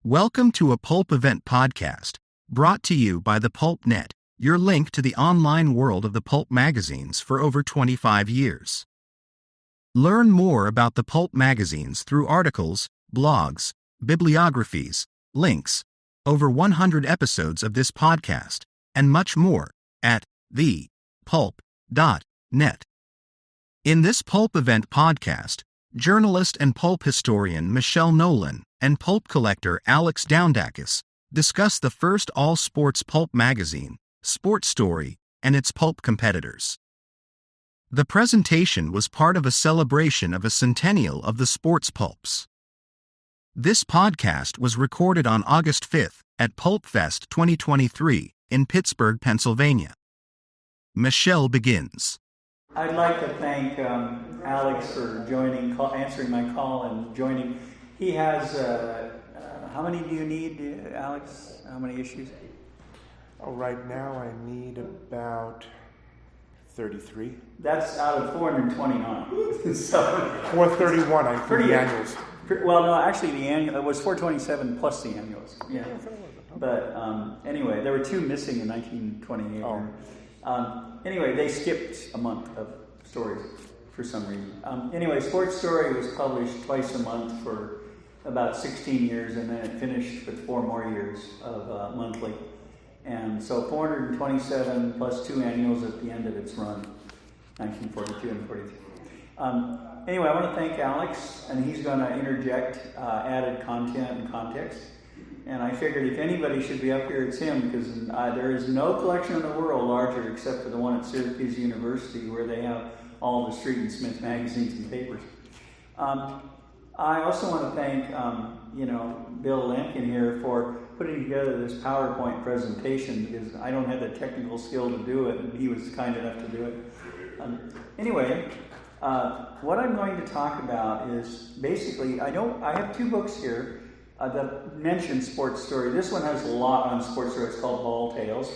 Welcome to a Pulp Event podcast, brought to you by the Pulp Net, your link to the online world of the Pulp magazines for over 25 years. Learn more about the Pulp magazines through articles, blogs, bibliographies, links, over 100 episodes of this podcast, and much more at thepulp.net. In this Pulp Event podcast, journalist and pulp historian Michelle Nolan and pulp collector Alex Daoundakis discuss the first all-sports pulp magazine, Sports Story, and its pulp competitors. The presentation was part of a celebration of a centennial of the sports pulps. This podcast was recorded on August 5th at PulpFest 2023 in Pittsburgh, Pennsylvania. Michelle begins. I'd like to thank Alex for answering my call and joining. He has, how many do you need, Alex? How many issues? Oh, right now I need about 33. That's out of 429. So 431, I think, the annuals. Well, no, actually the annual, it was 427 plus the annuals. Yeah. But anyway, there were two missing in 1928. Oh. Anyway, they skipped a month of stories for some reason. Anyway, Sports Story was published twice a month for about 16 years, and then it finished with 4 more years of monthly. And so 427 plus 2 annuals at the end of its run, 1942 and 43. Anyway, I want to thank Alex, and he's going to interject added content and context. And I figured if anybody should be up here, it's him, because there is no collection in the world larger except for the one at Syracuse University, where they have all the Street and Smith magazines and papers. I also want to thank, Bill Lampkin here for putting together this PowerPoint presentation, because I don't have the technical skill to do it, and he was kind enough to do it. Anyway, what I'm going to talk about is basically, I have 2 books here that mention Sports Story. This one has a lot on Sports Story. It's called Ball Tales.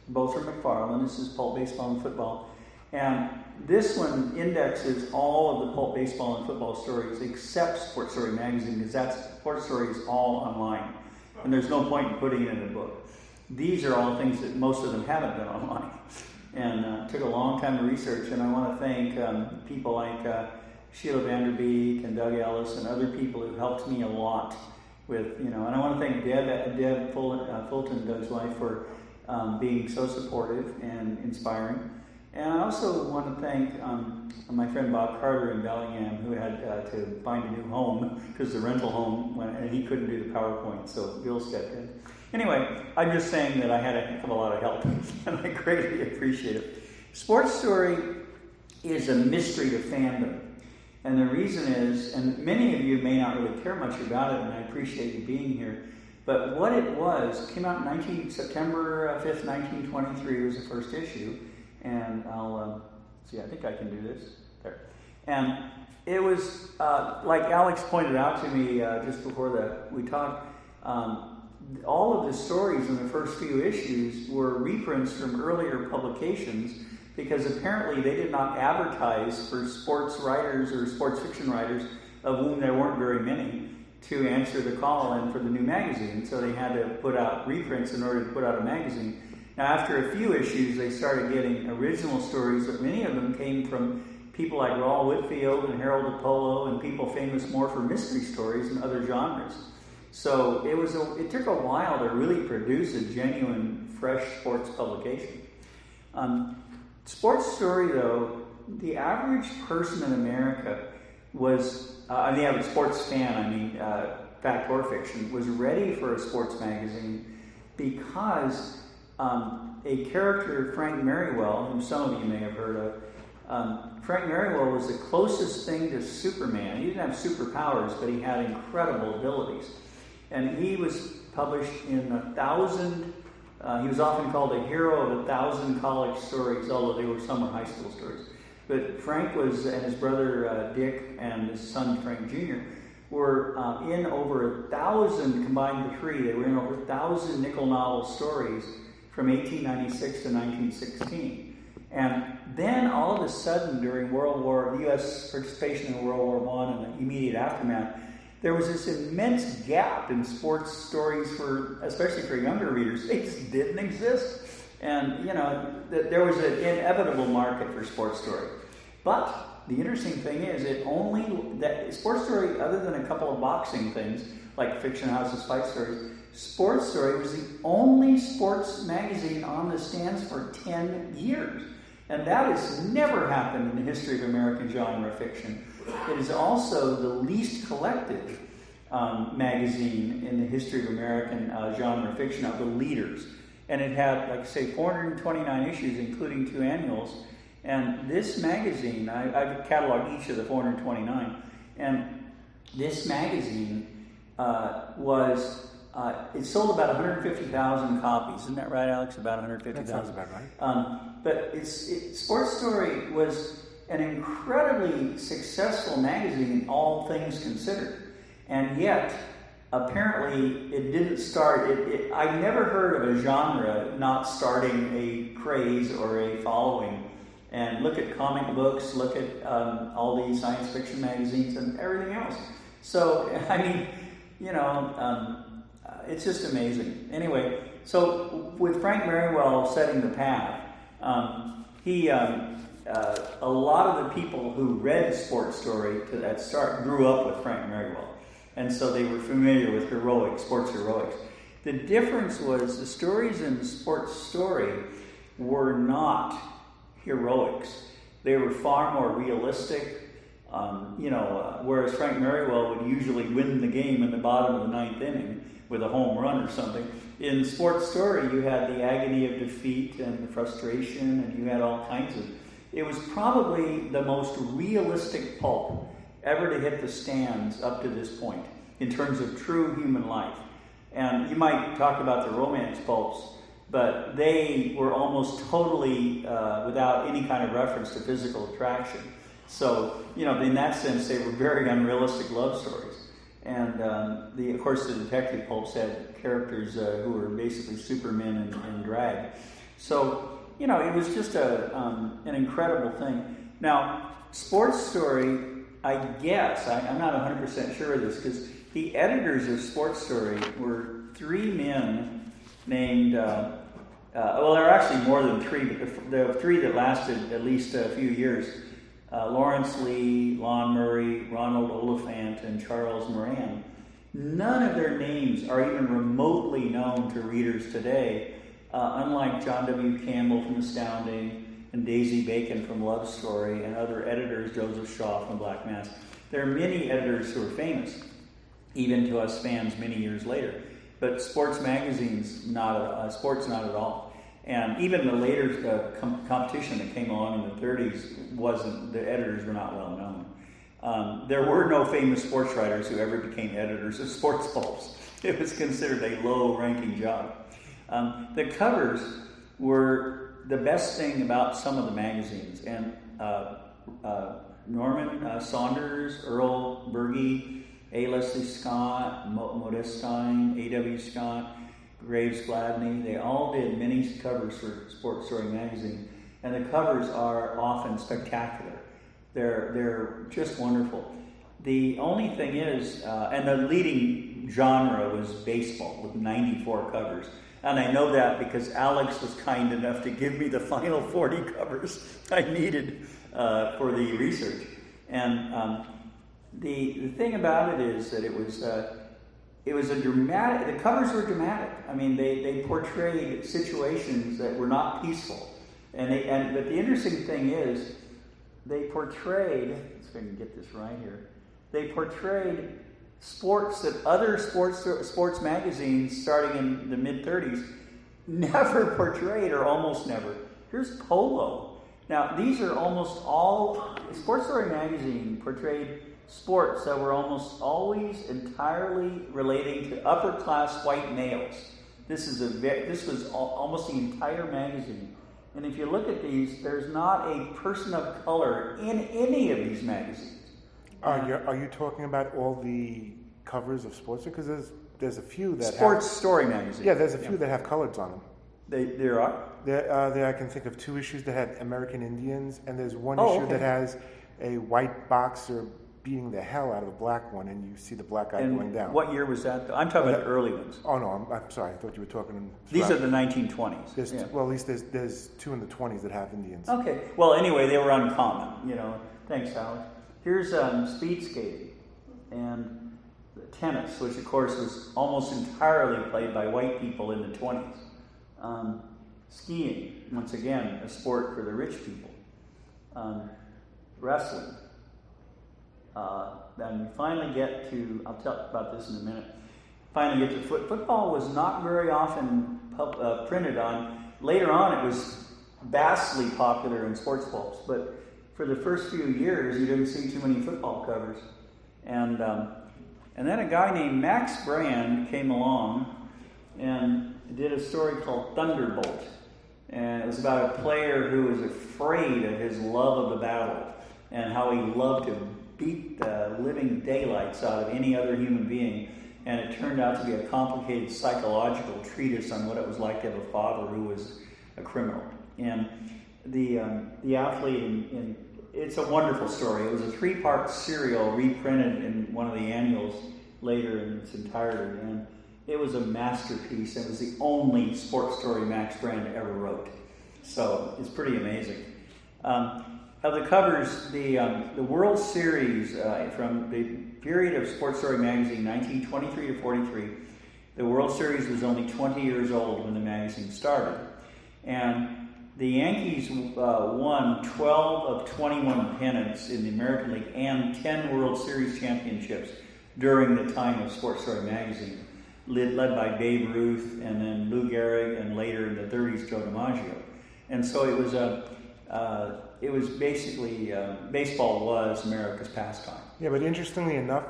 Both from McFarland. This is Pulp Baseball and Football. And this one indexes all of the Pulp Baseball and Football stories except Sports Story magazine, because Sports Story is all online. And there's no point in putting it in a book. These are all things that most of them haven't been online. And it took a long time to research. And I want to thank people like Sheila Vanderbeek and Doug Ellis and other people who helped me a lot with, and I want to thank Deb Fulton, Doug's wife, for being so supportive and inspiring. And I also want to thank my friend Bob Carter in Bellingham, who had to find a new home because the rental home went, and he couldn't do the PowerPoint, so Bill stepped in. Anyway, I'm just saying that I had a heck of a lot of help, and I greatly appreciate it. Sports Story is a mystery to fandom. And the reason is, and many of you may not really care much about it, and I appreciate you being here, but what it was, came out September 5th, 1923 was the first issue, and I'll, I think I can do this, there. And it was, like Alex pointed out to me just before we talked, all of the stories in the first few issues were reprints from earlier publications, because apparently they did not advertise for sports writers or sports fiction writers, of whom there weren't very many, to answer the call and for the new magazine. So they had to put out reprints in order to put out a magazine. Now, after a few issues, they started getting original stories, but many of them came from people like Raul Whitfield and Harold Apollo, and people famous more for mystery stories and other genres. So it took a while to really produce a genuine, fresh sports publication. Sports Story, though, the average person in America was, the average sports fan, fact or fiction, was ready for a sports magazine because a character, Frank Merriwell, whom some of you may have heard of, Frank Merriwell was the closest thing to Superman. He didn't have superpowers, but he had incredible abilities. And he was published in 1,000. He was often called a hero of 1,000 college stories, although they were some were high school stories. But Frank was, and his brother Dick and his son Frank Jr. were in over 1,000, combined the 3, they were in over 1,000 nickel novel stories from 1896 to 1916. And then all of a sudden, during the U.S. participation in World War I and the immediate aftermath, there was this immense gap in sports stories especially for younger readers. They just didn't exist. And, there was an inevitable market for sports story. But the interesting thing is, that sports story, other than a couple of boxing things, like Fiction House's Fight Stories, Sports Story was the only sports magazine on the stands for 10 years. And that has never happened in the history of American genre fiction. It is also the least collected magazine in the history of American genre fiction of the leaders. And it had, like I say, 429 issues, including 2 annuals. And this magazine, I've cataloged each of the 429, and this magazine it sold about 150,000 copies. Isn't that right, Alex? About 150,000. That sounds about right. But Sports Story was an incredibly successful magazine, all things considered. And yet, apparently, it didn't start. I've never heard of a genre not starting a craze or a following. And look at comic books, look at all these science fiction magazines and everything else. So, I mean, it's just amazing. Anyway, so with Frank Merriwell setting the path, a lot of the people who read Sports Story to that start grew up with Frank Merriwell. And so they were familiar with sports heroics. The difference was the stories in Sports Story were not heroics. They were far more realistic. Whereas Frank Merriwell would usually win the game in the bottom of the 9th inning with a home run or something. In Sports Story, you had the agony of defeat and the frustration, and you had all kinds of... It was probably the most realistic pulp ever to hit the stands up to this point in terms of true human life. And you might talk about the romance pulps, but they were almost totally without any kind of reference to physical attraction. So, in that sense, they were very unrealistic love stories. And, of course, the detective pulps had characters who were basically supermen in drag. So, it was just an incredible thing. Now, Sports Story, I guess, I'm not 100% sure of this, because the editors of Sports Story were 3 men named... there are actually more than 3, but the 3 that lasted at least a few years. Lawrence Lee, Lon Murray, Ronald Oliphant, and Charles Moran. None of their names are even remotely known to readers today, unlike John W. Campbell from Astounding and Daisy Bacon from Love Story and other editors, Joseph Shaw from Black Mass. There are many editors who are famous, even to us fans many years later. But sports magazines, sports not at all. And even the later competition that came along in the 30s the editors were not well known. There were no famous sports writers who ever became editors of sports pulps. It was considered a low-ranking job. The covers were the best thing about some of the magazines. And Norman Saunders, Earl Berge, A. Leslie Scott, Modestine, A.W. Scott, Graves Gladney, they all did many covers for Sports Story magazine, and the covers are often spectacular. They're just wonderful. The only thing is, and the leading genre was baseball with 94 covers. And I know that because Alex was kind enough to give me the final 40 covers I needed for the research. And the thing about it is that it was a dramatic, the covers were dramatic. I mean, they portrayed situations that were not peaceful. But the interesting thing is, they portrayed, let's see if I can get this right here, they portrayed sports that other sports magazines starting in the mid-30s never portrayed, or almost never. Here's polo. Now, these are almost all, Sports Story magazine portrayed sports that were almost always entirely relating to upper-class white males. This was almost the entire magazine. And if you look at these, there's not a person of color in any of these magazines. Are you talking about all the covers of sports? Because there's a few that Sports Story magazine. Yeah, there's a few that have colors on them. There are? There I can think of 2 issues that had American Indians, and there's one issue that has a white boxer beating the hell out of a black one, and you see the black guy going down. What year was that? I'm talking about the early ones. Oh no, I'm sorry. I thought you were talking. These are the 1920s. Yeah. Well, at least there's two in the 20s that have Indians. Okay. Well, anyway, they were uncommon. Thanks, Alex. Here's speed skating and tennis, which of course was almost entirely played by white people in the 20s. Skiing, once again, a sport for the rich people. Wrestling. Then we finally get to, I'll tell about this in a minute, finally get to football was not very often printed on. Later on it was vastly popular in sports pulps, but for the first few years you didn't see too many football covers. And then a guy named Max Brand came along and did a story called Thunderbolt. And it was about a player who was afraid of his love of the battle and how he loved to beat the living daylights out of any other human being. And it turned out to be a complicated psychological treatise on what it was like to have a father who was a criminal. And the athlete, it's a wonderful story. It was a 3-part serial reprinted in one of the annuals later in its entirety. And it was a masterpiece. It was the only sports story Max Brand ever wrote. So it's pretty amazing. Of the covers, the World Series from the period of Sports Story magazine, 1923 to 43, the World Series was only 20 years old when the magazine started. And the Yankees won 12 of 21 pennants in the American League and 10 World Series championships during the time of Sports Story magazine, led by Babe Ruth and then Lou Gehrig and later in the 30s Joe DiMaggio. And so it was basically, baseball was America's pastime. Yeah, but interestingly enough,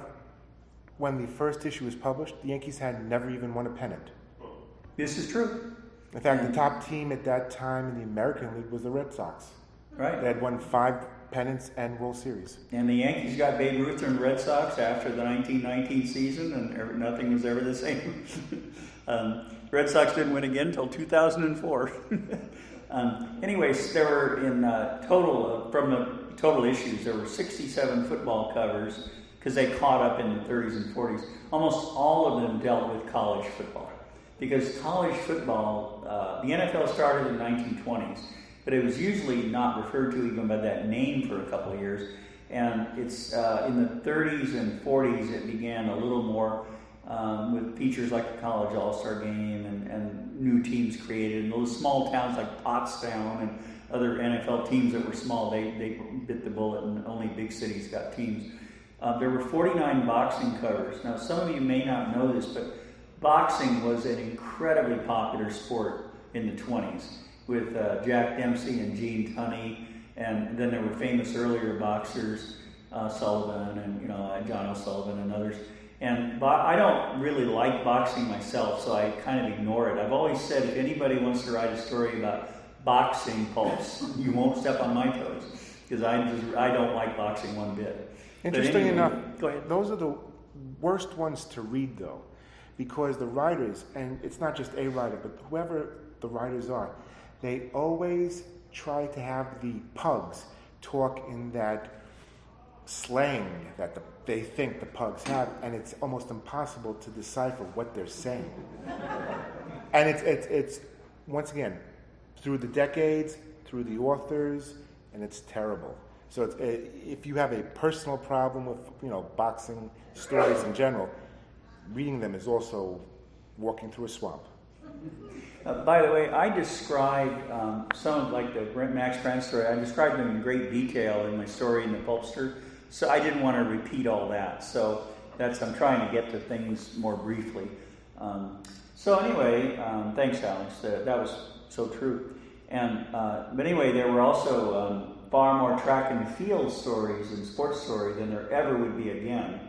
when the first issue was published, the Yankees had never even won a pennant. This is true. In fact, the top team at that time in the American League was the Red Sox. Right. They had won 5 pennants and World Series. And the Yankees got Babe Ruth and Red Sox after the 1919 season, and nothing was ever the same. Red Sox didn't win again until 2004. Anyways, there were in total, from the total issues, there were 67 football covers because they caught up in the 30s and 40s. Almost all of them dealt with college football because college football, the NFL started in the 1920s, but it was usually not referred to even by that name for a couple of years. And it's in the 30s and 40s it began a little more with features like the College All-Star Game and new teams created. And those small towns like Pottstown and other NFL teams that were small, they bit the bullet and only big cities got teams. There were 49 boxing covers. Now, some of you may not know this, but boxing was an incredibly popular sport in the 20s with Jack Dempsey and Gene Tunney, and then there were famous earlier boxers, Sullivan and John O'Sullivan and others. And I don't really like boxing myself, so I kind of ignore it. I've always said if anybody wants to write a story about boxing pulps, you won't step on my toes, because I don't like boxing one bit. Interesting enough, go ahead. Those are the worst ones to read, though, because the writers, and it's not just a writer, but whoever the writers are, they always try to have the pugs talk in that slang that they think the pugs have, and it's almost impossible to decipher what they're saying. And it's once again, through the decades, through the authors, and it's terrible. So if you have a personal problem with boxing stories in general, reading them is also walking through a swamp. By the way, I described some of like the Max Brand story. I described them in great detail in my story in the Pulpster. So I didn't want to repeat all that. So I'm trying to get to things more briefly. So anyway, thanks, Alex. That was so true. And but anyway, there were also far more track and field stories and sports story than there ever would be again,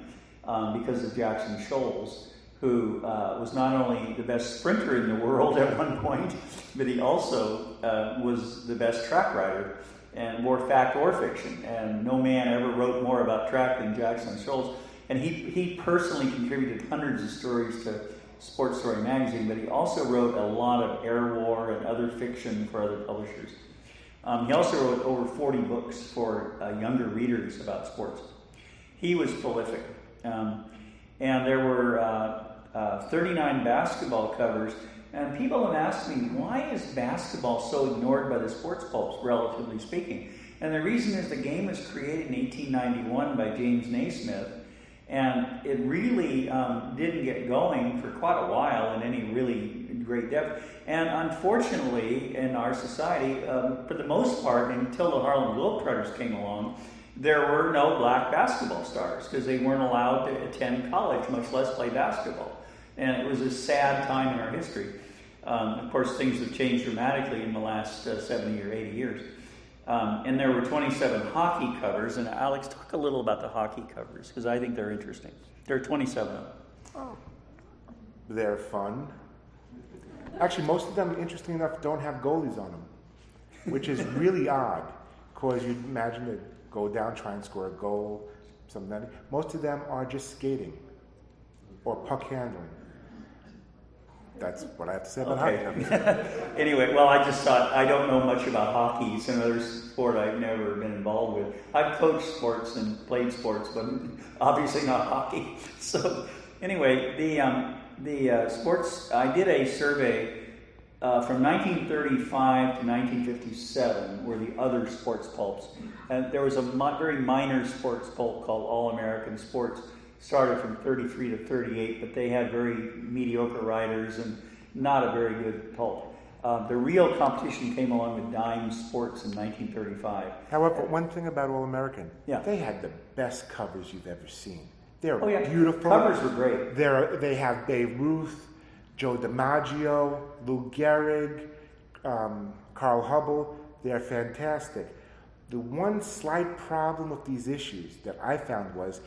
because of Jackson Scholes, who was not only the best sprinter in the world at one point, but he also was the best track rider, and more fact or fiction. And no man ever wrote more about track than Jackson Scholes. And he personally contributed hundreds of stories to Sports Story magazine, but he also wrote a lot of air war and other fiction for other publishers. He also wrote over 40 books for younger readers about sports. He was prolific. And there were 39 basketball covers. And people have asked me, why is basketball so ignored by the sports pulps, relatively speaking? And the reason is the game was created in 1891 by James Naismith, and it really didn't get going for quite a while in any really great depth. And unfortunately, in our society, for the most part, until the Harlem Globetrotters came along, there were no black basketball stars because they weren't allowed to attend college, much less play basketball. And it was a sad time in our history. Of course, things have changed dramatically in the last 70 or 80 years. And there were 27 hockey covers. And Alex, talk a little about the hockey covers, because I think they're interesting. There are 27 of them. Oh. They're fun. Actually, most of them, interesting enough, don't have goalies on them, which is really odd, because you'd imagine they'd go down, try and score a goal, something like that. Most of them are just skating or puck handling. That's what I have to say about hockey. Anyway, well, I just thought, I don't know much about hockey. It's another sport I've never been involved with. I've coached sports and played sports, but obviously not hockey. So anyway, the sports, I did a survey from 1935 to 1957 were the other sports pulps. And there was a very minor sports pulp called All American Sports. Started from 33 to 38, but they had very mediocre writers and not a very good pulp. The real competition came along with Dime Sports in 1935. However, one thing about All American, yeah, they had the best covers you've ever seen. They're The beautiful. covers were great. They have Babe Ruth, Joe DiMaggio, Lou Gehrig, Carl Hubble. They're fantastic. The one slight problem with these issues that I found was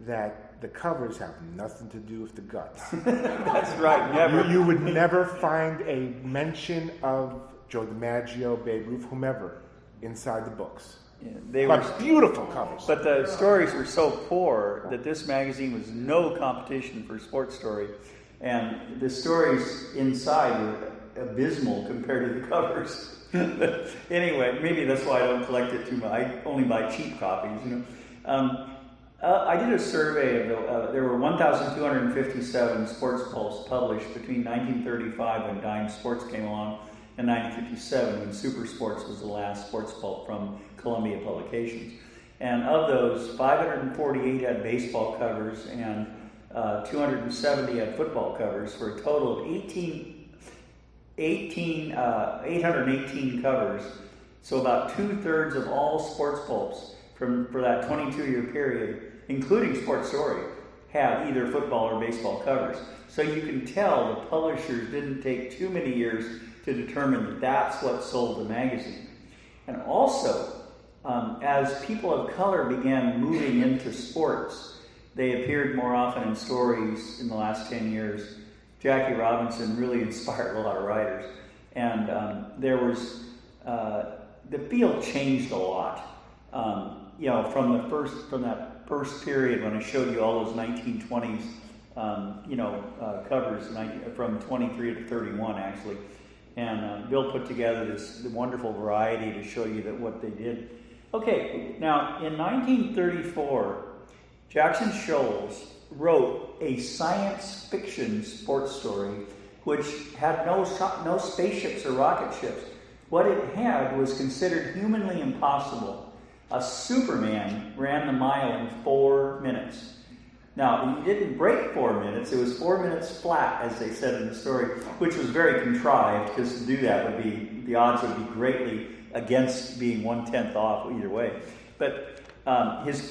that the covers have nothing to do with the guts. That's right, never. You would never find a mention of Joe DiMaggio, Babe Ruth, whomever, inside the books. Yeah, they but were beautiful covers. But the stories were so poor that this magazine was no competition for Sports Story. And the stories inside were abysmal compared to the covers. Anyway, maybe that's why I don't collect it too much. I only buy cheap copies, you know. I did a survey of there were 1,257 sports pulps published between 1935 when Dime Sports came along and 1957 when Super Sports was the last sports pulp from Columbia Publications. And of those, 548 had baseball covers and 270 had football covers for a total of 818 covers. So about 2/3 of all sports pulps for that 22-year period, including Sports Story, had either football or baseball covers. So you can tell the publishers didn't take too many years to determine that that's what sold the magazine. And also, as people of color began moving into sports, they appeared more often in stories in the last 10 years. Jackie Robinson really inspired a lot of writers. And there was, the field changed a lot. You know, from that first period when I showed you all those 1920s, covers from 23 to 31 actually, and Bill put together this wonderful variety to show you that what they did. Okay, now in 1934, Jackson Scholes wrote a science fiction sports story which had no spaceships or rocket ships. What it had was considered humanly impossible. A Superman ran the mile in 4 minutes. Now, he didn't break 4 minutes. It was 4 minutes flat, as they said in the story, which was very contrived, because to do that would be, the odds would be greatly against being 1/10 off either way. But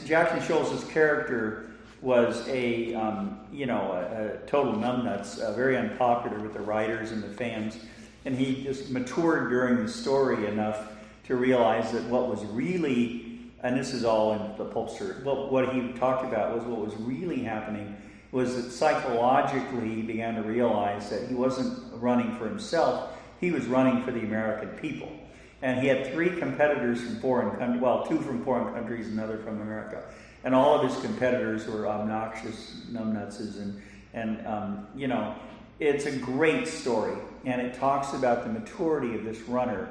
Jackson Scholes' character was a total numbnuts, very unpopular with the writers and the fans. And he just matured during the story enough to realize that what was really, and this is all in the Pulpster, what he talked about was what was really happening was that psychologically he began to realize that he wasn't running for himself, he was running for the American people. And he had 3 competitors from foreign countries, well, 2 from foreign countries, another from America. And all of his competitors were obnoxious numbnutses. And it's a great story. And it talks about the maturity of this runner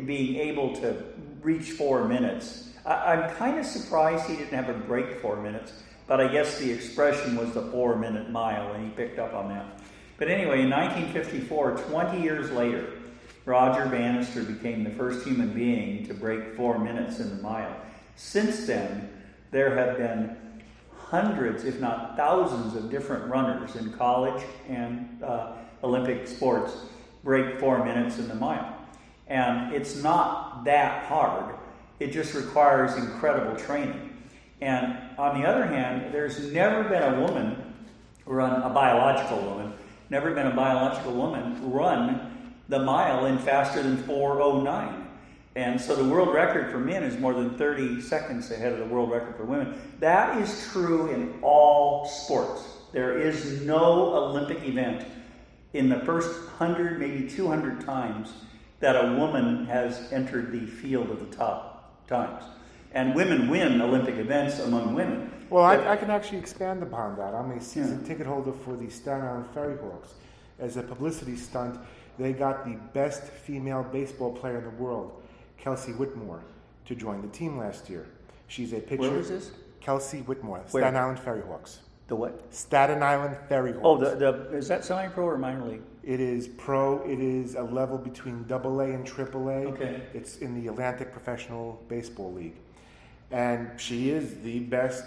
being able to reach 4 minutes. I'm kind of surprised he didn't have a break 4 minutes, but I guess the expression was the 4-minute mile, and he picked up on that. But anyway, in 1954, 20 years later, Roger Bannister became the first human being to break 4 minutes in the mile. Since then, there have been hundreds, if not thousands, of different runners in college and Olympic sports break 4 minutes in the mile. And it's not that hard. It just requires incredible training. And on the other hand, there's never been a woman run, a biological woman, run the mile in faster than 4:09. And so the world record for men is more than 30 seconds ahead of the world record for women. That is true in all sports. There is no Olympic event in the first 100, maybe 200 times that a woman has entered the field of the top times. And women win Olympic events among women. Well, I can actually expand upon that. I'm a season ticket holder for the Staten Island Ferry Hawks. As a publicity stunt, they got the best female baseball player in the world, Kelsey Whitmore, to join the team last year. She's a pitcher. Where is this? Kelsey Whitmore, Where? Staten Island Ferry Hawks. The what? Staten Island Ferry Hawks. Oh, is that semi-pro or minor league? It is pro. It is a level between AA and AAA. Okay. It's in the Atlantic Professional Baseball League. And she is the best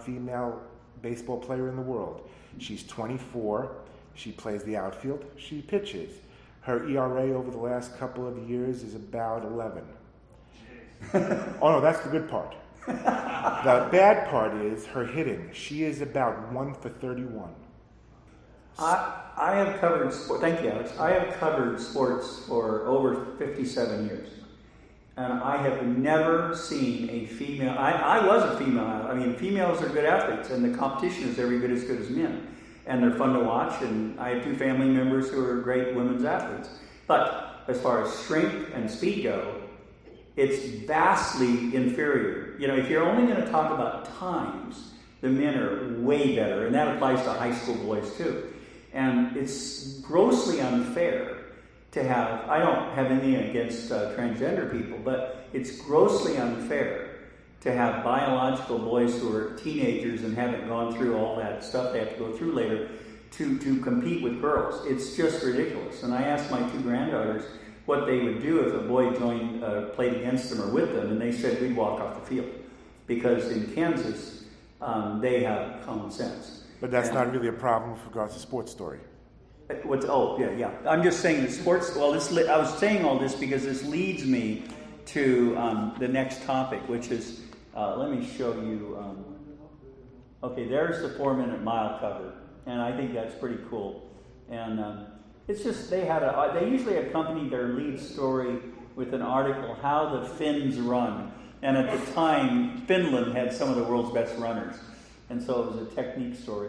female baseball player in the world. She's 24. She plays the outfield. She pitches. Her ERA over the last couple of years is about 11. Oh, no, that's the good part. The bad part is her hitting. She is about 1 for 31. I have covered sport. Thank you, Alex. I have covered sports for over 57 years, and I have never seen a female. I was a female. I mean, females are good athletes, and the competition is every bit as good as men, and they're fun to watch. And I have 2 family members who are great women's athletes. But as far as strength and speed go, it's vastly inferior. You know, if you're only going to talk about times, the men are way better, and that applies to high school boys too. And it's grossly unfair to have, I don't have anything against transgender people, but it's grossly unfair to have biological boys who are teenagers and haven't gone through all that stuff they have to go through later to compete with girls. It's just ridiculous. And I asked my 2 granddaughters what they would do if a boy joined, played against them or with them, and they said we'd walk off the field. Because in Kansas, they have common sense. But that's not really a problem with regards to Sports Story. Yeah. I'm just saying that sports. Well, I was saying all this because this leads me to the next topic, which is. Let me show you. Okay, there's the 4-minute mile cover, and I think that's pretty cool. And it's just they usually accompany their lead story with an article how the Finns run, and at the time Finland had some of the world's best runners. And so it was a technique story.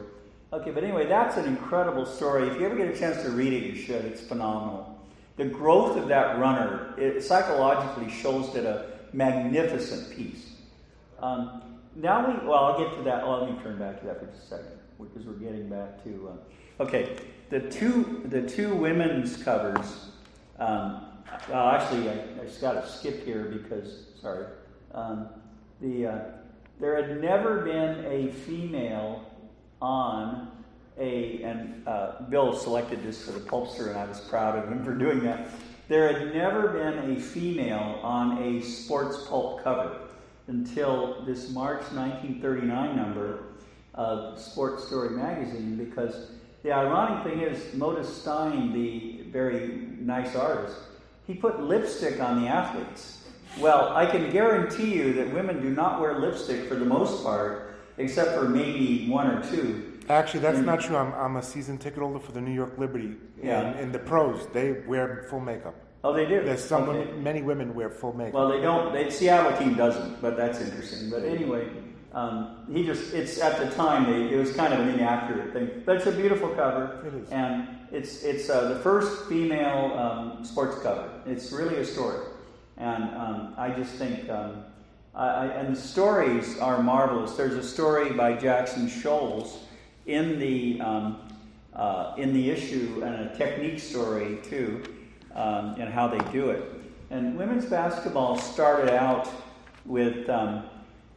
Okay, but anyway, that's an incredible story. If you ever get a chance to read it, you should. It's phenomenal. The growth of that runner, it psychologically shows it a magnificent piece. I'll get to that. Let me turn back to that for just a second, because we're getting back to. Okay, the two women's covers. Actually, I just got to skip here because sorry. There had never been a female on and Bill selected this for the Pulpster, and I was proud of him for doing that. There had never been a female on a sports pulp cover until this March 1939 number of Sports Story magazine, because the ironic thing is Modus Stein, the very nice artist, he put lipstick on the athletes. Well, I can guarantee you that women do not wear lipstick for the most part, except for maybe 1 or 2. Actually, that's not true. I'm a season ticket holder for the New York Liberty. Yeah. In the pros, they wear full makeup. Oh, they do? There's many women wear full makeup. Well, they don't. The Seattle team doesn't, but that's interesting. But anyway, it's at the time, it was kind of an inaccurate thing. But it's a beautiful cover. It is. And it's the first female sports cover. It's really a story. And I just think, and the stories are marvelous. There's a story by Jackson Scholes in the issue, and a technique story too, and how they do it. And women's basketball started out with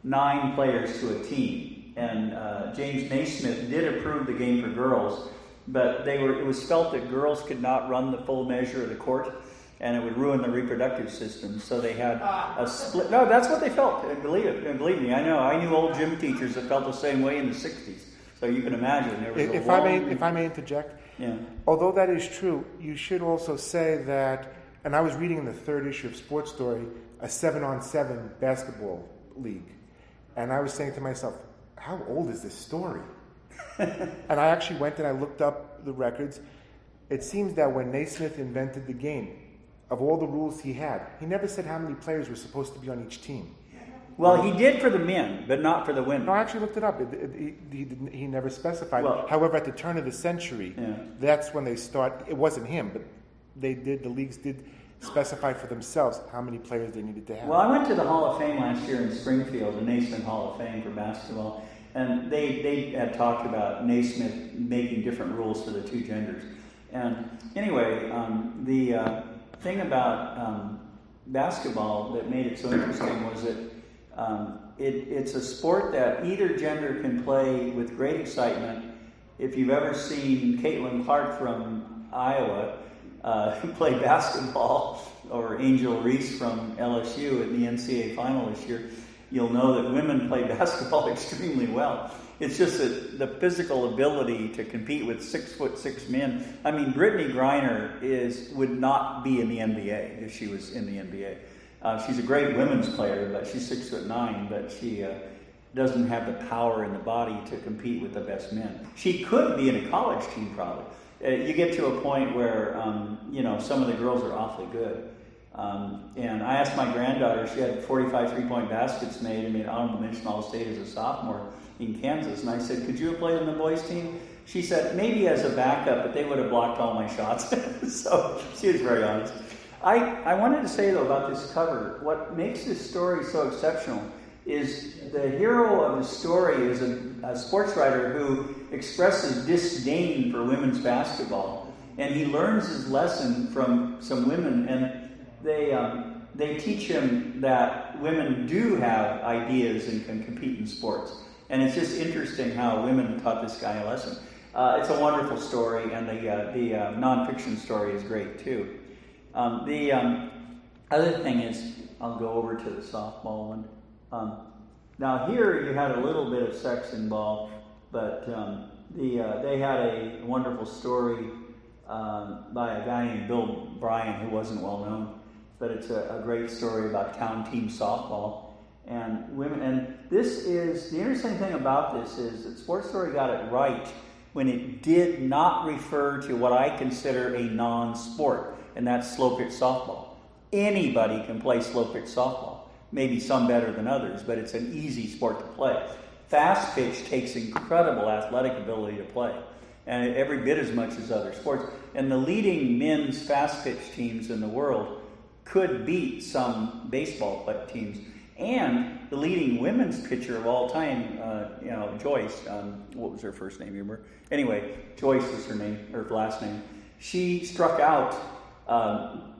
9 players to a team. And James Naismith did approve the game for girls, but it was felt that girls could not run the full measure of the court, and it would ruin the reproductive system. So they had a split. No, that's what they felt. Believe me, I know. I knew old gym teachers that felt the same way in the 60s. So you can imagine there was if I may interject, yeah. Although that is true, you should also say that, and I was reading in the 3rd issue of Sports Story, a 7-on-7 basketball league. And I was saying to myself, how old is this story? And I actually went and I looked up the records. It seems that when Naismith invented the game, of all the rules he had, he never said how many players were supposed to be on each team. Well, he did for the men, but not for the women. No, I actually looked it up. He never specified. Well, however, at the turn of the century, that's when they start. It wasn't him, but the leagues did specify for themselves how many players they needed to have. Well, I went to the Hall of Fame last year in Springfield, the Naismith Hall of Fame for basketball, and they had talked about Naismith making different rules for the 2 genders. And anyway, the thing about basketball that made it so interesting was that it's a sport that either gender can play with great excitement. If you've ever seen Caitlin Clark from Iowa play basketball, or Angel Reese from LSU in the NCAA final this year, you'll know that women play basketball extremely well. It's just that the physical ability to compete with 6'6" men. I mean, Brittany Griner would not be in the NBA if she was in the NBA. She's a great women's player, but she's 6'9", but she doesn't have the power in the body to compete with the best men. She could be in a college team probably. You get to a point where, some of the girls are awfully good. And I asked my granddaughter, she had 45 3-point baskets made and made honorable mention All-State as a sophomore in Kansas. And I said, could you have played on the boys' team? She said, maybe as a backup, but they would have blocked all my shots. So she was very honest. I wanted to say, though, about this cover, what makes this story so exceptional is the hero of the story is a sports writer who expresses disdain for women's basketball. And he learns his lesson from some women, and they teach him that women do have ideas and can compete in sports. And it's just interesting how women taught this guy a lesson. It's a wonderful story, and the nonfiction story is great, too. The other thing is, I'll go over to the softball one. Now here you had a little bit of sex involved, but they had a wonderful story by a guy named Bill Bryan who wasn't well known, but it's a great story about town team softball and women. And this is, the interesting thing about this is that Sports Story got it right when it did not refer to what I consider a non-sport, and that's slow pitch softball. Anybody can play slow pitch softball. Maybe some better than others, but it's an easy sport to play. Fast pitch takes incredible athletic ability to play, and every bit as much as other sports. And the leading men's fast pitch teams in the world could beat some baseball teams. And the leading women's pitcher of all time, Joyce, what was her first name, you remember? Anyway, Joyce was her name, her last name. She struck out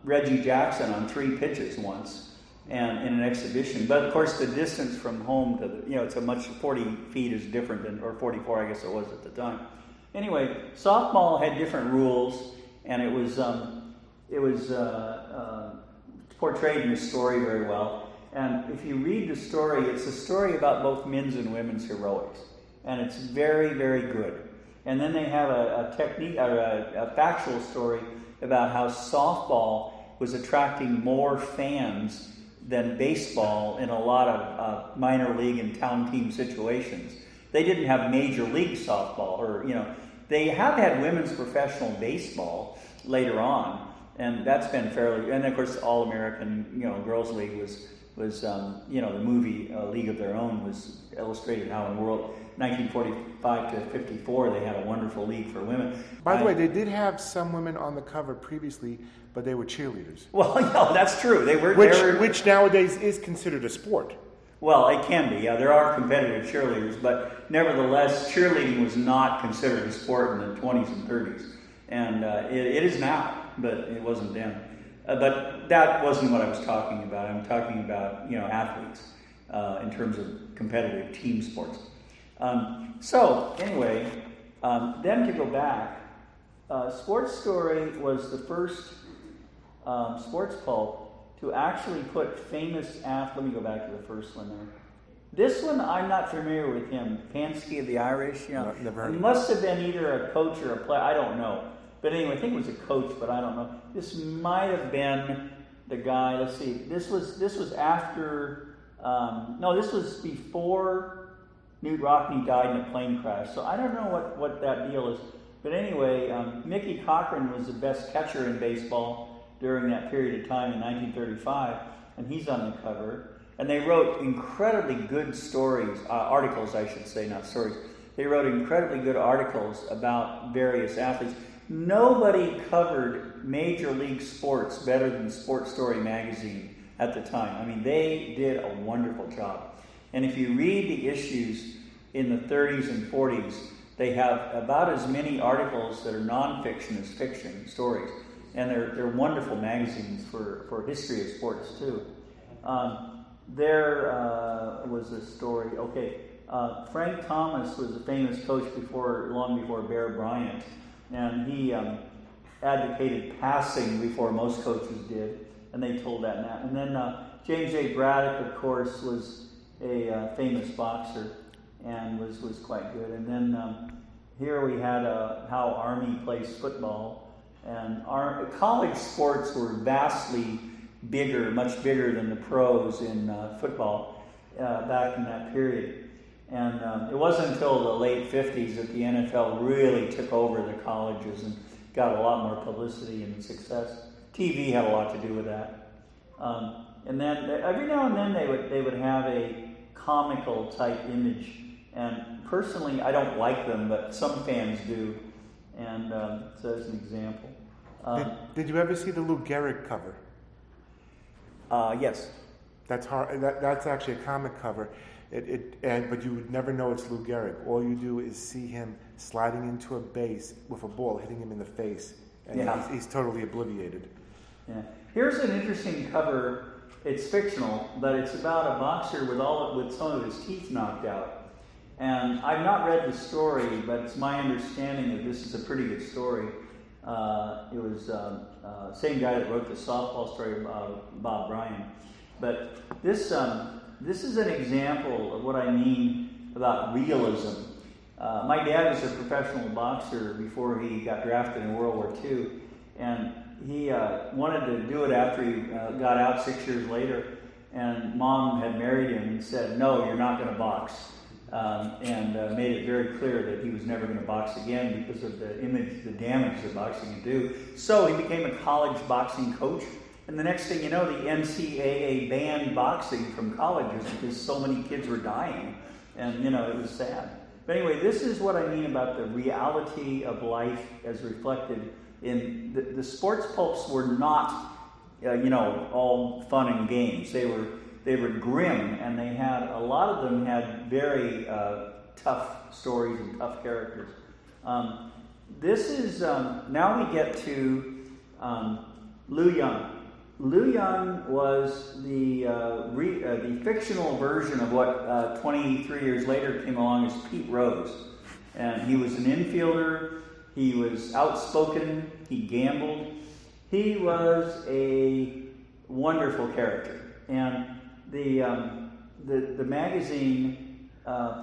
Reggie Jackson on 3 pitches once. And in an exhibition, but of course the distance from home to it's a much 40 feet is different than, or 44 I guess it was at the time. Anyway, softball had different rules, and it was portrayed in the story very well. And if you read the story, it's a story about both men's and women's heroics, and it's very, very good. And then they have a technique or a factual story about how softball was attracting more fans than baseball in a lot of minor league and town team situations. They didn't have major league softball, or they have had women's professional baseball later on, and that's been fairly. And of course, All American, Girls League was the movie League of Their Own was illustrated how in world 1945 to 54 they had a wonderful league for women. By the way, they did have some women on the cover previously, but they were cheerleaders. Well, that's true. They were which nowadays is considered a sport. Well, it can be. Yeah, there are competitive cheerleaders, but nevertheless, cheerleading was not considered a sport in the 20s and 30s, and it is now, but it wasn't then. But that wasn't what I was talking about. I'm talking about athletes. in terms of competitive team sports. So anyway, then to go back, Sports Story was the first sports pulp to actually put famous athletes. Let me go back to the first one there. This one, I'm not familiar with him. Pansky of the Irish, No, never heard it of must have been either a coach or a player. I don't know. But anyway, I think it was a coach, but I don't know. This might have been the guy. Let's see. This was after. No, this was before Knute Rockne died in a plane crash. So I don't know what that deal is. But anyway, Mickey Cochran was the best catcher in baseball during that period of time in 1935, and he's on the cover. And they wrote incredibly good stories, articles I should say, not stories. They wrote incredibly good articles about various athletes. Nobody covered major league sports better than Sports Story magazine at the time. I mean, they did a wonderful job. And if you read the issues in the 30s and 40s, they have about as many articles that are nonfiction as fiction stories. And they're wonderful magazines for history of sports, too. There was a story. Okay, Frank Thomas was a famous coach long before Bear Bryant, and he advocated passing before most coaches did, and they told that now. And then James A. Braddock, of course, was a famous boxer and was quite good. And then here we had how Army plays football, and our college sports were vastly bigger, much bigger than the pros in football back in that period. And it wasn't until the late 50s that the NFL really took over the colleges and got a lot more publicity and success. TV had a lot to do with that. And then every now and then they would have a comical type image. And personally, I don't like them, but some fans do. And so as an example. Did you ever see the Lou Gehrig cover? Yes. That's hard. That's actually a comic cover. But you would never know it's Lou Gehrig. All you do is see him sliding into a base with a ball, hitting him in the face, and he's totally obliviated. Yeah. Here's an interesting cover. It's fictional, but it's about a boxer with some of his teeth knocked out. And I've not read the story, but it's my understanding that this is a pretty good story. It was same guy that wrote the softball story, Bob Bryan. But this is an example of what I mean about realism. My dad was a professional boxer before he got drafted in World War II, and he wanted to do it after he got out 6 years later, and Mom had married him and said, "No, you're not going to box." And made it very clear that he was never going to box again because of the damage that boxing can do. So he became a college boxing coach, and the next thing you know, the NCAA banned boxing from colleges because so many kids were dying, and it was sad. But anyway, this is what I mean about the reality of life as reflected in the sports pulps were not, all fun and games. They were grim, and a lot of them had very tough stories and tough characters. This is, now we get to Lou Young. Lou Young was the fictional version of what 23 years later came along as Pete Rose. And he was an infielder, he was outspoken, he gambled. He was a wonderful character. And the magazine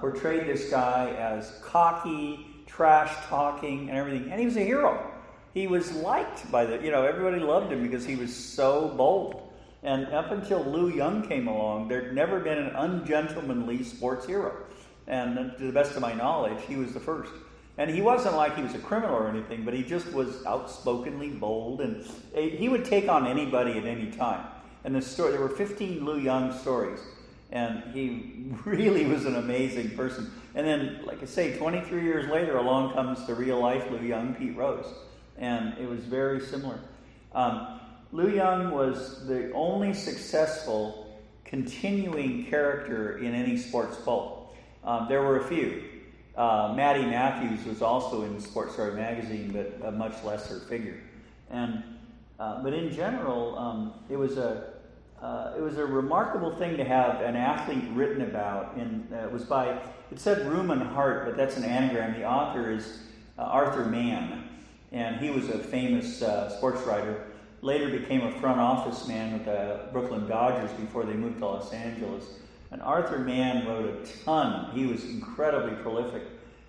portrayed this guy as cocky, trash-talking, and everything. And he was a hero. He was liked by everybody loved him because he was so bold. And up until Lou Young came along, there'd never been an ungentlemanly sports hero. And to the best of my knowledge, he was the first. And he wasn't like he was a criminal or anything, but he just was outspokenly bold, and he would take on anybody at any time. And there were 15 Lou Young stories, and he really was an amazing person. And then, like I say, 23 years later, along comes the real-life Lou Young, Pete Rose, and it was very similar. Lou Young was the only successful continuing character in any sports pulp. There were a few. Matty Matthews was also in Sports Story magazine, but a much lesser figure. But in general, it was it was a remarkable thing to have an athlete written about. And it said Rumen Hart, but that's an anagram. The author is Arthur Mann, and he was a famous sports writer. Later became a front office man with the Brooklyn Dodgers before they moved to Los Angeles. And Arthur Mann wrote a ton. He was incredibly prolific.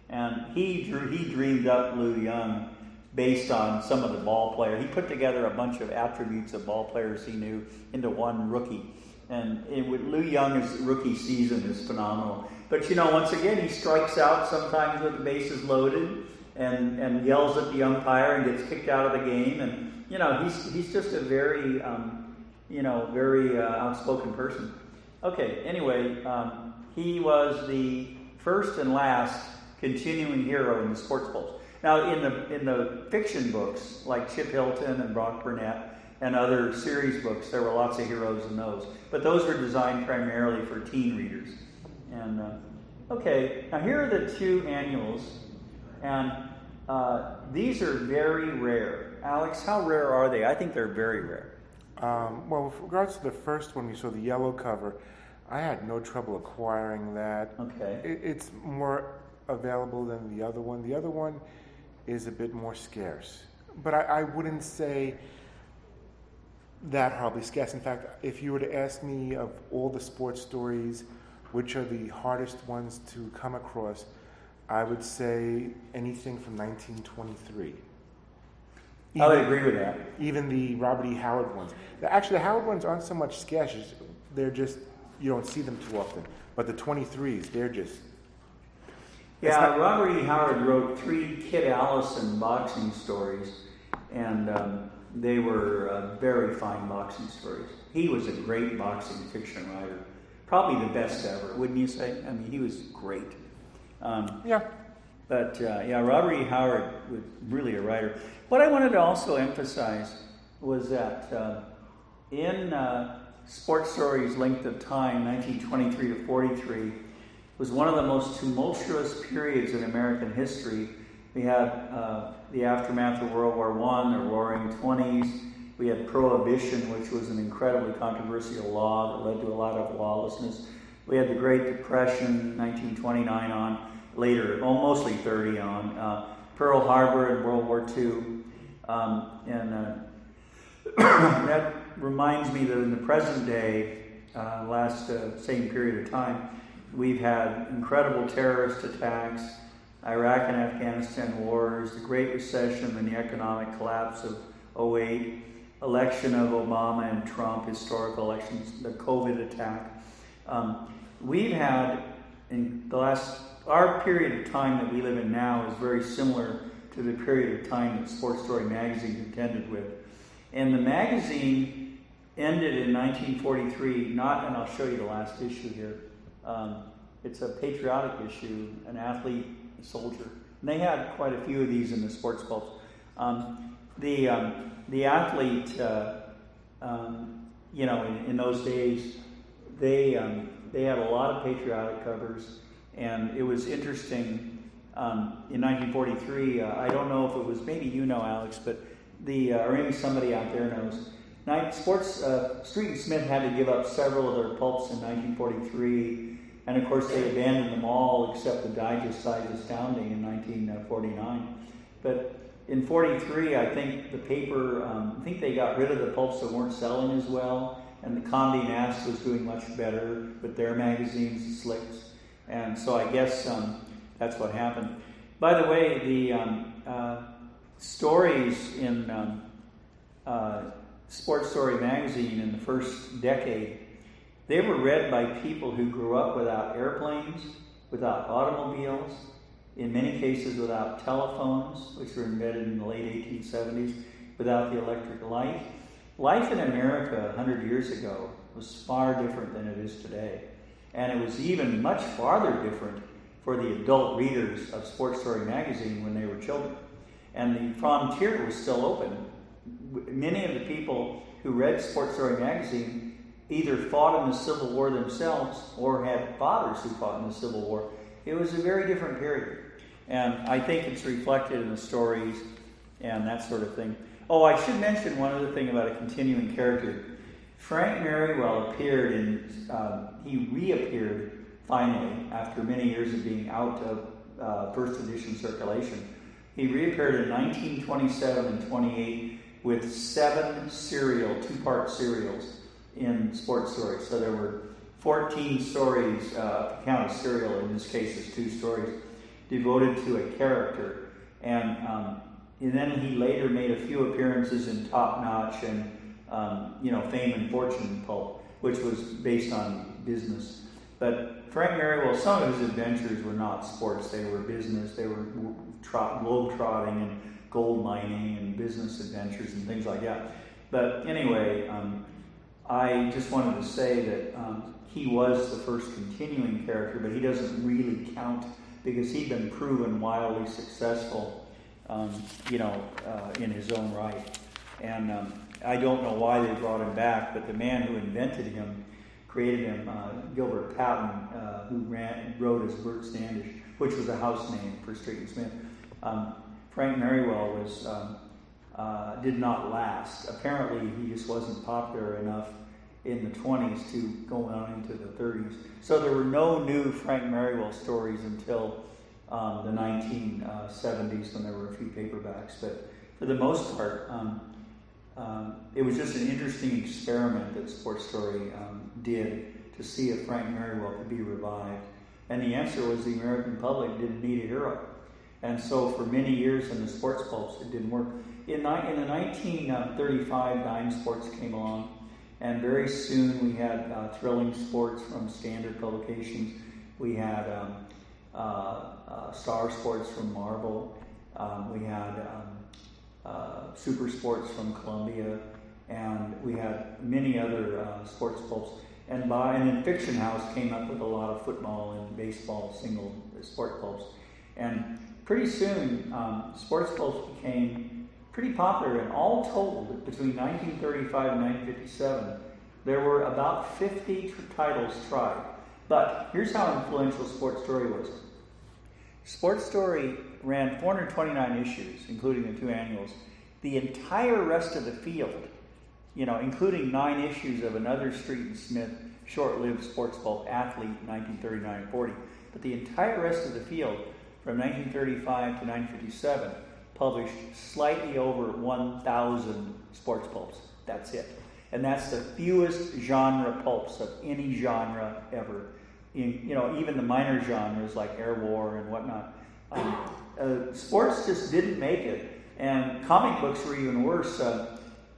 And he dreamed up Lou Young based on some of the ball players. He put together a bunch of attributes of ball players he knew into one rookie. And Lou Young's rookie season is phenomenal. But, once again, he strikes out sometimes with the bases loaded and yells at the umpire and gets kicked out of the game. And, he's just a very, very outspoken person. Okay, anyway, he was the first and last continuing hero in the sports pulps. Now, in the fiction books, like Chip Hilton and Brock Burnett and other series books, there were lots of heroes in those. But those were designed primarily for teen readers. And, okay, now here are the two annuals. And these are very rare. Alex, how rare are they? I think they're very rare. Well, with regards to the first one, we saw the yellow cover. I had no trouble acquiring that. Okay. It's more available than the other one. The other one is a bit more scarce. But I wouldn't say that horribly scarce. In fact, if you were to ask me of all the sports stories, which are the hardest ones to come across, I would say anything from 1923. I would agree with that. Even the Robert E. Howard ones. Actually, the Howard ones aren't so much scarce. They're just, you don't see them too often. But the 23s, they're just... Yeah, Robert E. Howard wrote 3 Kid Allison boxing stories, and they were very fine boxing stories. He was a great boxing fiction writer. Probably the best ever, wouldn't you say? I mean, he was great. Yeah. But, Robert E. Howard was really a writer. What I wanted to also emphasize was that in Sports Story's length of time, 1923 to 43, was one of the most tumultuous periods in American history. We had the aftermath of World War I, the Roaring 20s. We had Prohibition, which was an incredibly controversial law that led to a lot of lawlessness. We had the Great Depression, 1929 on, later, mostly 30 on. Pearl Harbor in World War II. That reminds me that in the present day, same period of time, we've had incredible terrorist attacks, Iraq and Afghanistan wars, the Great Recession and the economic collapse of 2008, election of Obama and Trump, historical elections, the COVID attack. We've had, in the our period of time that we live in now is very similar to the period of time that Sports Story magazine contended with. And the magazine ended in 1943, and I'll show you the last issue here. It's a patriotic issue, an athlete, a soldier. And they had quite a few of these in the sports pulps. The athlete, in those days, they had a lot of patriotic covers, and it was interesting. In 1943, I don't know if it was, maybe you know, Alex, but or maybe somebody out there knows. Street and Smith had to give up several of their pulps in 1943, and of course they abandoned them all except the digest size Astounding in 1949. But in 43, I think the paper, they got rid of the pulps that weren't selling as well, and the Condé Nast was doing much better with their magazines, the Slicks, and so I guess that's what happened. By the way, the stories in Sports Story magazine in the first decade, they were read by people who grew up without airplanes, without automobiles, in many cases without telephones, which were invented in the late 1870s, without the electric light. Life in America 100 years ago was far different than it is today. And it was even much farther different for the adult readers of Sports Story magazine when they were children. And the frontier was still open. Many of the people who read Sports Story magazine either fought in the Civil War themselves or had fathers who fought in the Civil War. It was a very different period. And I think it's reflected in the stories and that sort of thing. Oh, I should mention one other thing about a continuing character. Frank Merriwell appeared he reappeared finally after many years of being out of first edition circulation. He reappeared in 1927 and 28 with 7 two-part serials in Sports Stories. So there were 14 stories, count a serial, in this case is 2 stories, devoted to a character. And then he later made a few appearances in Top Notch and Fame and Fortune in Pulp, which was based on business. But Frank Merriwell, some of his adventures were not sports, they were business, they were globe-trotting and gold mining and business adventures and things like that. But anyway, I just wanted to say that he was the first continuing character, but he doesn't really count because he'd been proven wildly successful, in his own right. And I don't know why they brought him back, but the man who invented him, created him, Gilbert Patton, who wrote as Bert Standish, which was a house name for Street and Smith. Frank Merriwell did not last. Apparently, he just wasn't popular enough in the 20s to go on into the 30s. So there were no new Frank Merriwell stories until the 1970s when there were a few paperbacks. But for the most part, it was just an interesting experiment that Sports Story did to see if Frank Merriwell could be revived. And the answer was the American public didn't need a hero. And so for many years in the sports pulps, it didn't work. In the 1935, Dime Sports came along, and very soon we had Thrilling Sports from Standard Publications. We had Star Sports from Marvel. We had Super Sports from Columbia, and we had many other sports pulps. And then Fiction House came up with a lot of football and baseball single sport pulps. And pretty soon, sports pulps became pretty popular, and all told, between 1935 and 1957, there were about 50 titles tried. But here's how influential Sports Story was. Sports Story ran 429 issues, including the 2 annuals. The entire rest of the field, including 9 issues of another Street and Smith short-lived sports pulp, Athlete, 1939-40. But the entire rest of the field, from 1935 to 1957, published slightly over 1,000 sports pulps. That's it. And that's the fewest genre pulps of any genre ever. Even the minor genres like air war and whatnot. Sports just didn't make it. And comic books were even worse.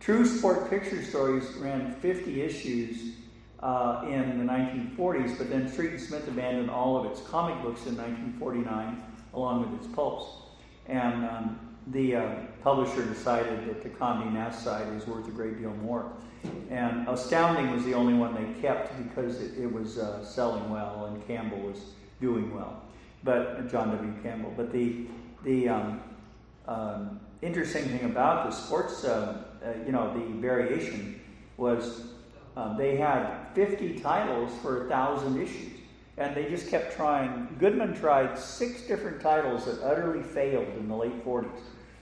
True Sport Picture Stories ran 50 issues in the 1940s, but then Street and Smith abandoned all of its comic books in 1949, along with its pulps. And the publisher decided that the Condé Nast side was worth a great deal more. And Astounding was the only one they kept because it was selling well and Campbell was doing well. But John W. Campbell. But the interesting thing about the sports, the variation was they had 50 titles for 1,000 issues. And they just kept trying. Goodman tried 6 different titles that utterly failed in the late 40s.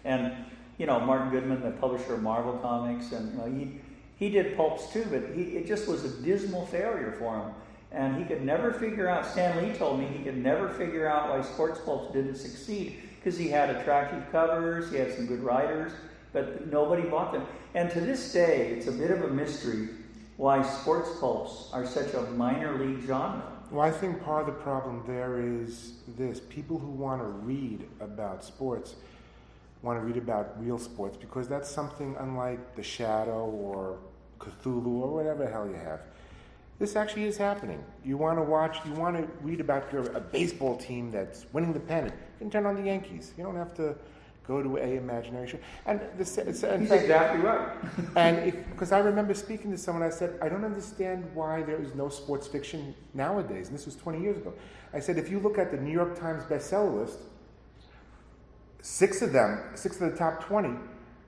And, Martin Goodman, the publisher of Marvel Comics, and he did pulps too, but it just was a dismal failure for him. And he could never figure out, Stan Lee told me, he could never figure out why sports pulps didn't succeed, because he had attractive covers, he had some good writers, but nobody bought them. And to this day, it's a bit of a mystery why sports pulps are such a minor league genre. Well, I think part of the problem there is this. People who want to read about sports want to read about real sports because that's something unlike The Shadow or Cthulhu or whatever the hell you have. This actually is happening. You want to read about a baseball team that's winning the pennant. You can turn on the Yankees. You don't have to go to a imaginary show. And he's exactly right. Because I remember speaking to someone, I said, I don't understand why there is no sports fiction nowadays. And this was 20 years ago. I said, if you look at the New York Times bestseller list, 6 of the top 20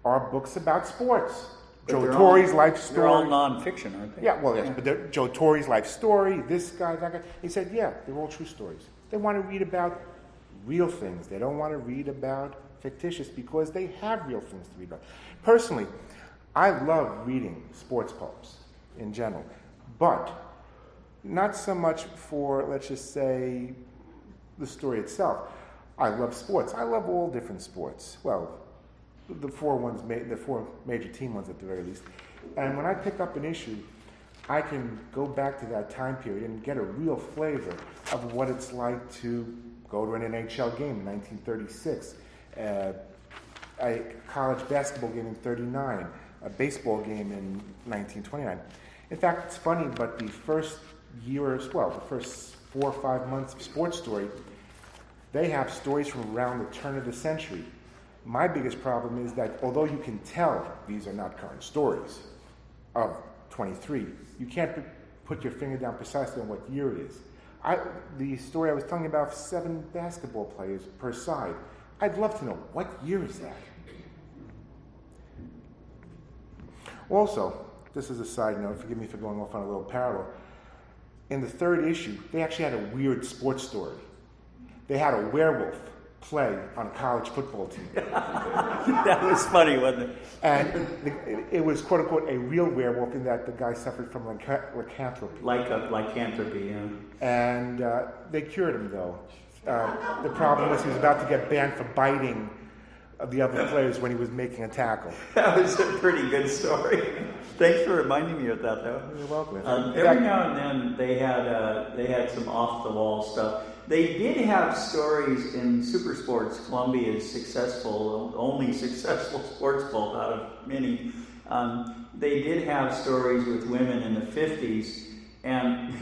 are books about sports. Joe Torre's life story. They're all nonfiction, aren't they? Yeah, well, yes, but Joe Torre's life story, this guy, that guy. He said, yeah, they're all true stories. They want to read about real things. They don't want to read about fictitious because they have real things to read about. Personally, I love reading sports pulps. in general. But not so much for, let's just say, the story itself. I love sports. I love all different sports. Well, the four major team ones at the very least. And when I pick up an issue, I can go back to that time period and get a real flavor of what it's like to go to an NHL game in 1936, a college basketball game in 39, a baseball game in 1929. In fact, it's funny, but the first year as well, the first 4 or 5 months of Sports Story, they have stories from around the turn of the century. My biggest problem is that although you can tell these are not current stories of 23, you can't put your finger down precisely on what year it is. The story I was telling you about 7 basketball players per side, I'd love to know, what year is that? Also, this is a side note, forgive me for going off on a little parallel. In the 3rd issue, they actually had a weird sports story. They had a werewolf play on a college football team. That was funny, wasn't it? And it was, quote unquote, a real werewolf in that the guy suffered from lycanthropy. Lycanthropy, yeah. And they cured him, though. The problem was he was about to get banned for biting the other players when he was making a tackle. That was a pretty good story. Thanks for reminding me of that, though. You're welcome. Every now and then they had some off-the-wall stuff. They did have stories in Super Sports, Columbia's only successful sports pulp out of many. They did have stories with women in the 50s, and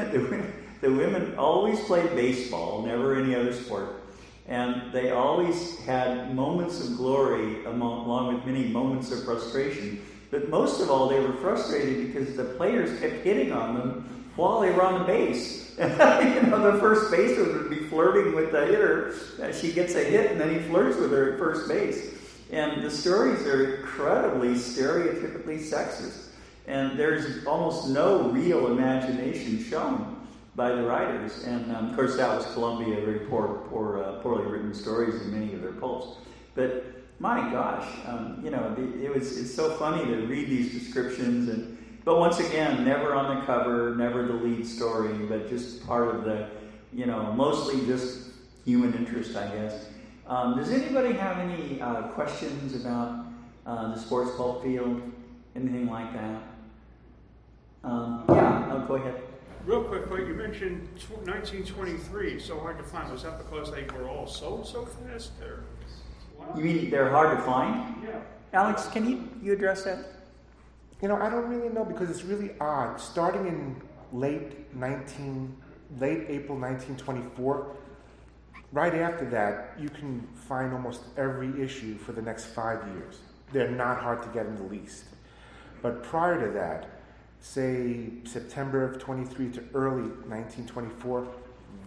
the women always played baseball, never any other sport. And they always had moments of glory along with many moments of frustration. But most of all, they were frustrated because the players kept hitting on them while they were on the base. The first baseman would be flirting with the hitter. She gets a hit, and then he flirts with her at first base. And the stories are incredibly stereotypically sexist. And there's almost no real imagination shown by the writers. And of course, that was Columbia, very poorly written stories in many of their pulps. But my gosh, it's so funny to read these descriptions. But once again, never on the cover, never the lead story, but just part of the, mostly just human interest, I guess. Does anybody have any questions about the sports pulp field? Anything like that? Go ahead. Real quick, you mentioned 1923, so hard to find. Was that because they were all sold so fast? Or You mean they're hard to find? Yeah. Alex, can you address that? I don't really know because it's really odd. Starting in late April 1924, right after that, you can find almost every issue for the next 5 years. They're not hard to get in the least. But prior to that, say September of 23 to early 1924,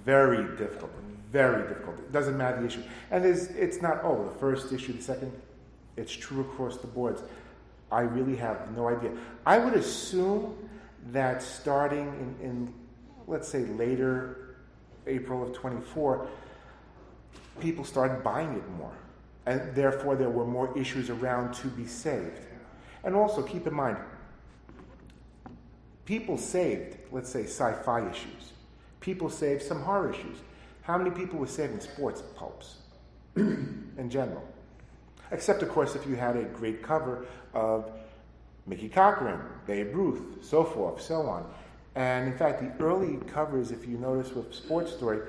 very difficult. It doesn't matter the issue. And it's not, the first issue, the second, it's true across the boards. I really have no idea. I would assume that starting in let's say, later April of 24, people started buying it more. And therefore, there were more issues around to be saved. And also, keep in mind, people saved, let's say, sci-fi issues. People saved some horror issues. How many people were saving sports pulps in general? Except, of course, if you had a great cover of Mickey Cochran, Babe Ruth, so forth, so on. And in fact, the early covers, if you notice with Sports Story,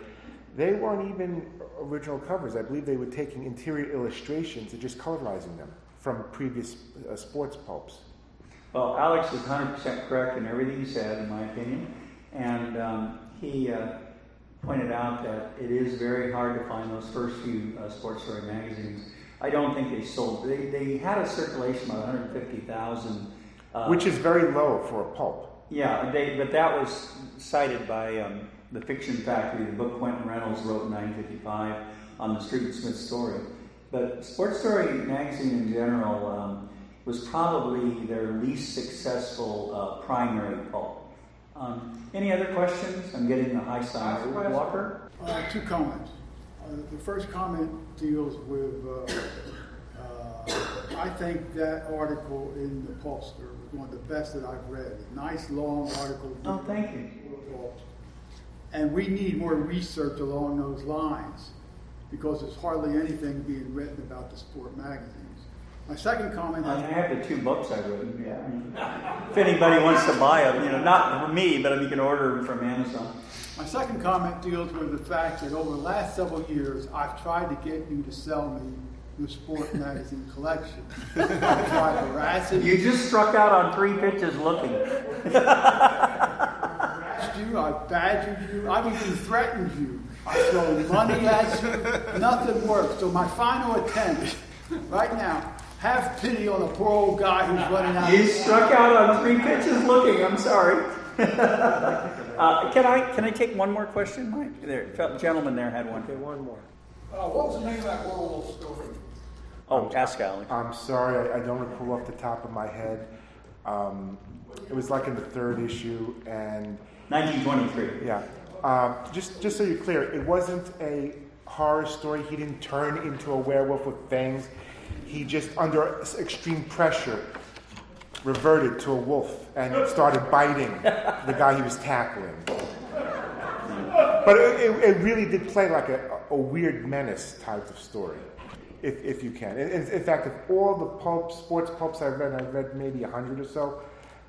they weren't even original covers. I believe they were taking interior illustrations and just colorizing them from previous sports pulps. Well, Alex is 100% correct in everything he said, in my opinion. And he pointed out that it is very hard to find those first few Sports Story magazines. I don't think they sold. They had a circulation of 150,000. Which is very low for a pulp. Yeah, but that was cited by the Fiction Factory, the book Quentin Reynolds wrote in 1955 on the Street Smith story. But Sports Story magazine in general was probably their least successful primary pulp. Any other questions? I'm getting the high sign. Walker? Two comments. The first comment deals with I think that article in the Pulpster was one of the best that I've read. A nice long article. Oh, thank you. And we need more research along those lines because there's hardly anything being written about the sport magazines. My second comment I has have the 2 books I've written. Yeah. If anybody wants to buy them, not for me, but you can order them from Amazon. My second comment deals with the fact that over the last several years, I've tried to get you to sell me your sport magazine collection. I've tried harassing You just struck out on 3 pitches looking. you, I've badgered you, I've even threatened you. I've thrown money at you, nothing works. So my final attempt, right now, have pity on the poor old guy who's running out. You struck out on 3 pitches looking. I'm sorry. Can I take one more question, Mike? There, gentleman there had one. Okay, one more. What was the name of that werewolf story? Oh, ask Alex. I'm sorry, I don't recall off the top of my head. It was like in the 3rd issue, and 1923. yeah. Just so you're clear, it wasn't a horror story. He didn't turn into a werewolf with fangs. He just, under extreme pressure, reverted to a wolf and started biting the guy he was tackling. But it really did play like a weird menace type of story, if you can. In fact, of all the sports pulps I've read maybe 100 or so,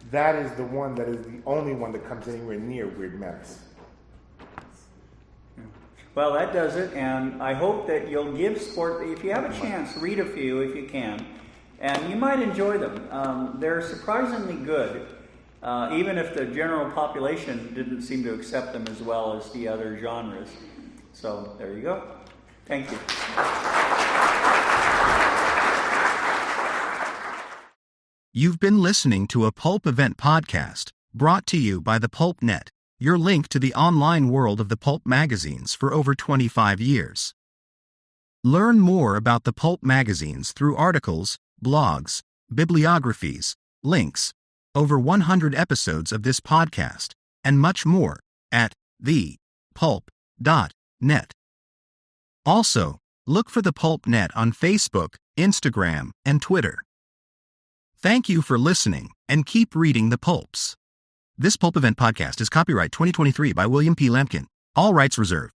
that is the one that is the only one that comes anywhere near weird menace. Well, that does it, and I hope that you'll give sport, if you have a chance, read a few if you can, and you might enjoy them. They're surprisingly good, even if the general population didn't seem to accept them as well as the other genres. So, there you go. Thank you. You've been listening to a Pulp Event podcast, brought to you by the Pulp Net, your link to the online world of the pulp magazines for over 25 years. Learn more about the pulp magazines through articles, blogs, bibliographies, links, over 100 episodes of this podcast, and much more at thepulp.net. Also, look for the Pulp Net on Facebook, Instagram, and Twitter. Thank you for listening, and keep reading the pulps. This Pulp Event podcast is copyright 2023 by William P. Lampkin. All rights reserved.